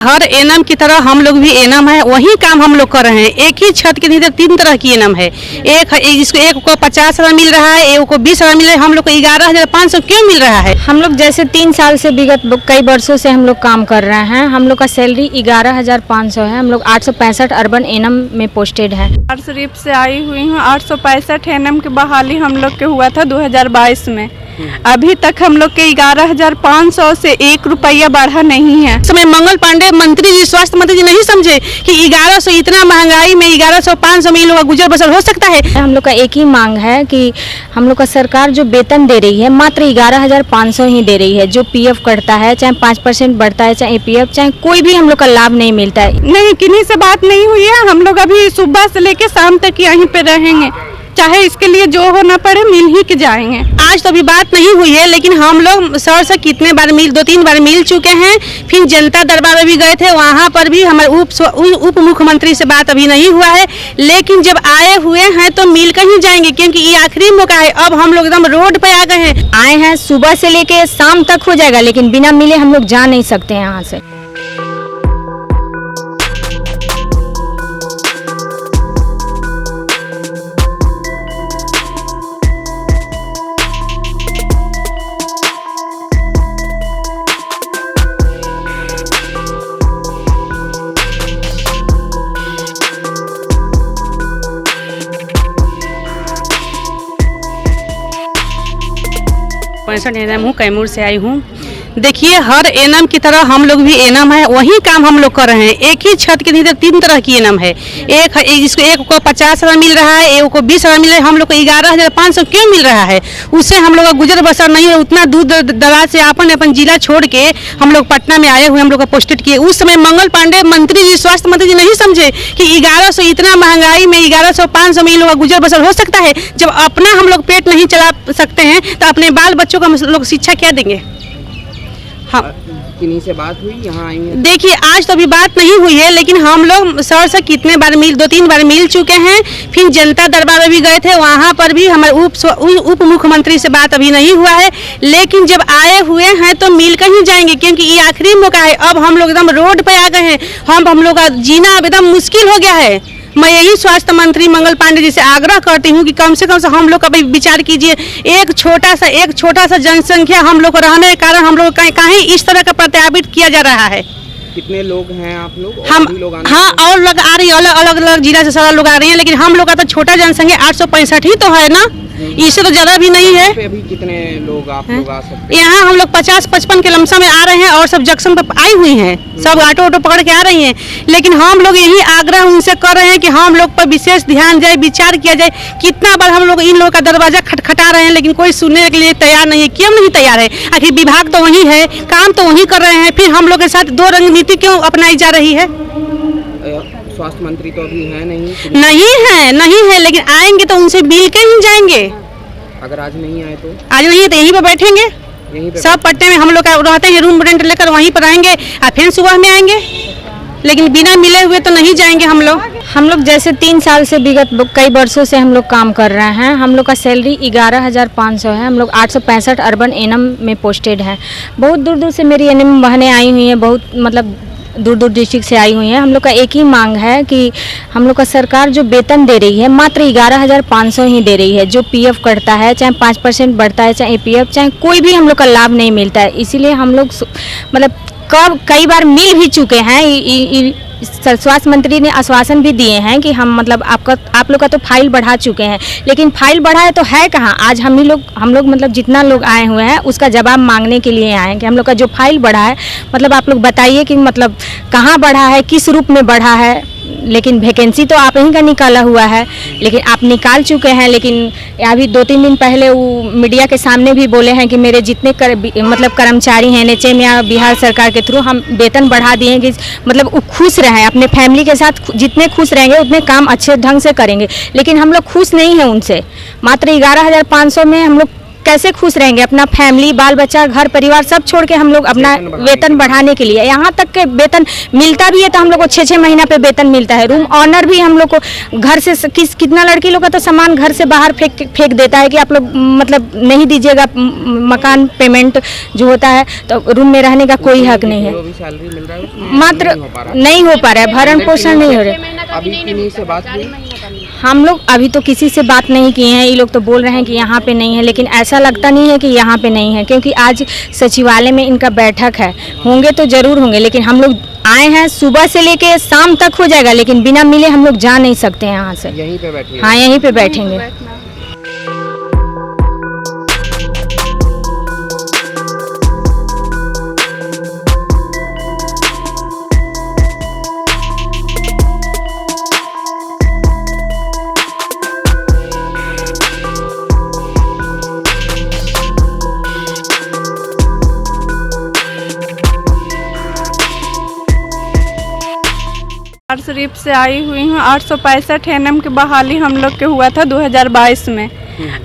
हर annum की तरह हम लोग भी एनम है, वही काम हम लोग कर रहे हैं। एक ही छत के नीचे 3 तरह की एनम है। एक को 50,000 मिल रहा है, एक को 20,000 मिल रहा है, हम लोग को 11,500 क्यों मिल रहा है? हम लोग जैसे 3 साल से विगत कई वर्षों से हम लोग काम कर रहे हैं। हम लोग का सैलरी 11,500 है। हम लोग 865 अर्बन एनम में पोस्टेड है। शरीफ से आई हुई हूँ। 865 एनएम की बहाली हम लोग के हुआ था 2022 में। अभी तक हम लोग के 11,500 से 1 रुपया बढ़ा नहीं है। समय मंगल पांडे मंत्री जी, स्वास्थ्य मंत्री जी नहीं समझे कि 1100 इतना महंगाई में 1100-500 में इन लोगों का गुजर बसर हो सकता है। हम लोग का एक ही मांग है कि हम लोग का सरकार जो वेतन दे रही है मात्र 11,500 ही दे रही है। जो पीएफ कटता है, चाहे 5% बढ़ता है, चाहे एपीएफ, चाहे कोई भी हम लोग का लाभ नहीं मिलता है। नहीं, किन्हीं से बात नहीं हुई है। हम लोग अभी सुबह से लेके शाम तक यहीं पे रहेंगे, चाहे इसके लिए जो होना पड़े मिल ही के जाएंगे। आज तो अभी बात नहीं हुई है, लेकिन हम लोग सर से कितने बार 2-3 बार मिल चुके हैं। फिर जनता दरबार में भी गए थे, वहाँ पर भी हमारे उप मुख्यमंत्री से बात अभी नहीं हुआ है। लेकिन जब आए हुए हैं तो मिल कर ही जाएंगे, क्योंकि ये आखिरी मौका है। अब हम लोग एकदम रोड पे आ गए हैं। आए हैं, सुबह से लेके शाम तक हो जाएगा, लेकिन बिना मिले हम लोग जा नहीं सकते हैं यहाँ से। एनम हूँ, कैमूर से आई हूँ। देखिए, हर एनम की तरह हम लोग भी एनम है, वही काम हम लोग कर रहे हैं। एक ही छत के नीचे 3 तरह की एनम है। एक को 50,000 मिल रहा है, एक को 20,000 मिल रहा है, हम लोग को 11,500 क्यों मिल रहा है? उससे हम लोग का गुजर बसर नहीं है। उतना दूर दराज से अपन जिला छोड़ के हम लोग पटना में आए हुए, हम लोग का पोस्टेड किए। उस समय मंगल पांडे मंत्री जी, स्वास्थ्य मंत्री जी नहीं समझे कि 1100 इतना महंगाई में 1100-500 में इन लोगों का गुजर बसर हो सकता है। जब अपना हम लोग पेट नहीं चला सकते हैं तो अपने बाल बच्चों को हम लोग शिक्षा क्या देंगे? हाँ, किन्हीं से बात हुई यहाँ आई हैं? देखिए, आज तो अभी बात नहीं हुई है, लेकिन हम लोग सर से कितने बार 2-3 बार मिल चुके हैं। फिर जनता दरबार में भी गए थे, वहाँ पर भी हमारे उप मुख्यमंत्री से बात अभी नहीं हुआ है। लेकिन जब आए हुए हैं तो मिल कर ही जाएंगे, क्योंकि ये आखिरी मौका है। अब हम लोग एकदम रोड पे आ गए हैं। हम लोग का जीना अब एकदम मुश्किल हो गया है। मैं यही स्वास्थ्य मंत्री मंगल पांडे जी से आग्रह करती हूँ कि कम से हम लोग का भी विचार कीजिए। एक छोटा सा जनसंख्या हम लोग को रहने के कारण हम लोग कहीं इस तरह का प्रत्यापित किया जा रहा है। कितने लोग हैं आप लोग? हम हाँ, और लोग आ रही है, अलग जिला से सारा लोग आ रहे हैं। लेकिन हम लोग का तो छोटा जनसंख्या 865 ही तो है ना, इससे तो ज्यादा भी नहीं है। अभी कितने लोग आप लोग आ सकते हैं? यहाँ हम लोग 50-55 के लमसम में आ रहे हैं, और सब जंक्शन पर आई हुई हैं, सब ऑटो पकड़ के आ रही हैं। लेकिन हम लोग यही आग्रह उनसे कर रहे हैं कि हम लोग पर विशेष ध्यान जाए, विचार किया जाए। कितना बार हम लोग इन लोगों का दरवाजा खटखटा रहे हैं, लेकिन कोई सुनने के लिए तैयार नहीं है। क्यों नहीं तैयार है? आखिर विभाग तो वही है, काम तो वही कर रहे हैं, फिर हम लोग के साथ 2 रंग नीति क्यों अपनाई जा रही है? स्वास्थ्य मंत्री तो अभी है नहीं है, लेकिन आएंगे तो उनसे मिल के ही जाएंगे। अगर आज नहीं आए तो? आज नहीं है तो यहीं पे बैठेंगे। सब पट्टे में हम लोग रहते हैं, रूम रेंट लेकर वहीं पर रहेंगे, और फिर सुबह में आएंगे। लेकिन बिना मिले हुए तो नहीं जाएंगे हम लोग जैसे 3 साल से विगत कई वर्षों से हम लोग काम कर रहे हैं। हम लोग का सैलरी 11,500 है। हम लोग 865 अर्बन एनम में पोस्टेड है। बहुत दूर दूर से मेरी एनएम बहनें आई हुई हैं, बहुत मतलब दूर डिस्ट्रिक्ट से आई हुई हैं। हम लोग का एक ही मांग है कि हम लोग का सरकार जो वेतन दे रही है मात्र 11,500 ही दे रही है। जो पीएफ कटता है, चाहे 5% बढ़ता है, चाहे एपीएफ, चाहे कोई भी हम लोग का लाभ नहीं मिलता है। इसीलिए हम लोग मतलब कई बार मिल भी चुके हैं। स्वास्थ्य मंत्री ने आश्वासन भी दिए हैं कि हम मतलब आप लोग का तो फाइल बढ़ा चुके हैं, लेकिन फाइल बढ़ा है तो है कहाँ? आज हम लोग मतलब जितना लोग आए हुए हैं उसका जवाब मांगने के लिए आए हैं कि हम लोग का जो फाइल बढ़ा है, मतलब आप लोग बताइए कि मतलब कहाँ बढ़ा है, किस रूप में बढ़ा है। लेकिन वैकेंसी तो आप ही का निकाला हुआ है, लेकिन आप निकाल चुके हैं। लेकिन अभी 2-3 दिन पहले वो मीडिया के सामने भी बोले हैं कि मेरे जितने मतलब कर्मचारी हैं एनएचएम या बिहार सरकार के थ्रू हम वेतन बढ़ा दिए कि मतलब वो खुश रहें, अपने फैमिली के साथ जितने खुश रहेंगे उतने काम अच्छे ढंग से करेंगे। लेकिन हम लोग खुश नहीं हैं उनसे। मात्र 11,500 में हम लोग कैसे खुश रहेंगे? अपना फैमिली, बाल बच्चा, घर परिवार सब छोड़ के हम लोग अपना वेतन बढ़ाने के लिए, यहाँ तक के वेतन मिलता भी है तो हम लोग को 6-6 महीना पे वेतन मिलता है। रूम ऑनर भी हम लोग को घर से कितना लड़की लोग का तो सामान घर से बाहर फेंक देता है कि आप लोग मतलब नहीं दीजिएगा मकान पेमेंट जो होता है, तो रूम में रहने का कोई हक नहीं है। जो भी सैलरी मिल रहा है उसमें मात्र नहीं हो पा रहा है, भरण पोषण नहीं हो रहा है। अभी किन्हीं से बात हुई? हम लोग अभी तो किसी से बात नहीं किए हैं। ये लोग तो बोल रहे हैं कि यहाँ पे नहीं है, लेकिन ऐसा लगता नहीं है कि यहाँ पे नहीं है, क्योंकि आज सचिवालय में इनका बैठक है। होंगे तो जरूर होंगे, लेकिन हम लोग आए हैं सुबह से लेके शाम तक हो जाएगा, लेकिन बिना मिले हम लोग जा नहीं सकते हैं यहाँ से। यहीं पे बैठे? हाँ, यहीं पे बैठेंगे। शरीफ से आई हुई हूँ। 865 एनएम की बहाली हम लोग के हुआ था 2022 में।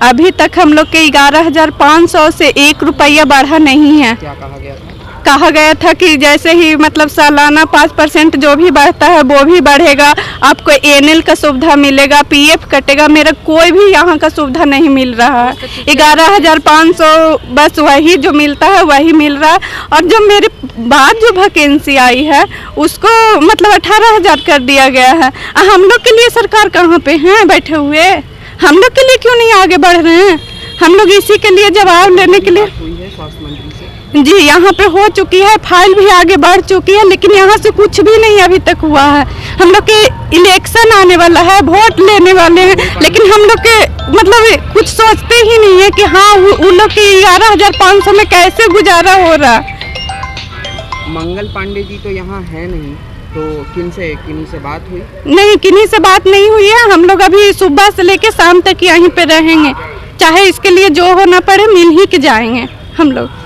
अभी तक हम लोग के 11,500 से 1 रुपया बढ़ा नहीं है। क्या कहा गया था? कहा गया था कि जैसे ही मतलब सालाना 5% जो भी बढ़ता है वो भी बढ़ेगा, आपको एनएल का सुविधा मिलेगा, पीएफ कटेगा। मेरा कोई भी यहाँ का सुविधा नहीं मिल रहा है। 11,500 बस वही जो मिलता है वही मिल रहा है। और जो मेरे बाद जो वैकेंसी आई है उसको मतलब 18,000 कर दिया गया है। हम लोग के लिए सरकार कहाँ पे हैं बैठे हुए? हम लोग के लिए क्यों नहीं आगे बढ़ रहे हैं? हम लोग इसी के लिए जवाब लेने के लिए हुई है स्वास्थ्य मंत्री से? जी, यहाँ पे हो चुकी है, फाइल भी आगे बढ़ चुकी है, लेकिन यहाँ से कुछ भी नहीं अभी तक हुआ है। हम लोग के इलेक्शन आने वाला है, वोट लेने वाले हैं, लेकिन हम लोग के मतलब कुछ सोचते ही नहीं है कि हाँ उन लोग के 11,500 में कैसे गुजारा हो रहा। मंगल पांडे जी तो यहाँ है नहीं, तो किन्हीं से बात हुई? नहीं, किन्हीं से बात नहीं हुई है। हम लोग अभी सुबह से लेके शाम तक यहीं पे रहेंगे, चाहे इसके लिए जो होना पड़े मिल ही के जाएंगे हम लोग।